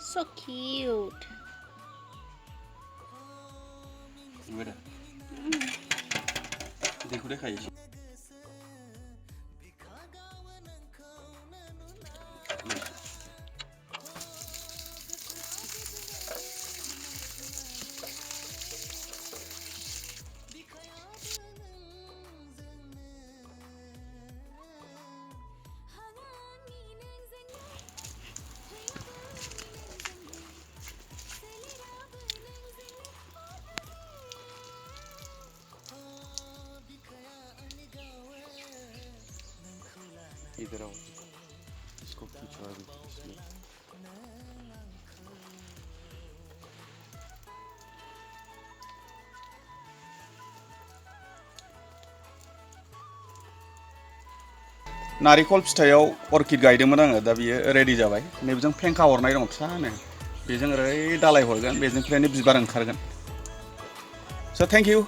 So cute. Gimana? Aku udah kayak sih. इधर आओ इसको खींचवा दो इसमें नारिखल फिथाइयाव अर्किड गायदोंमोन आङो दा बियो रेडि जाबाय नैबेजों फेंखा हरनाय दं फिसानो बेजों ओरै दालाय हरगोन बेजोंनिफ्रायनो बिबार ओंखारगोन स' थेंक इउ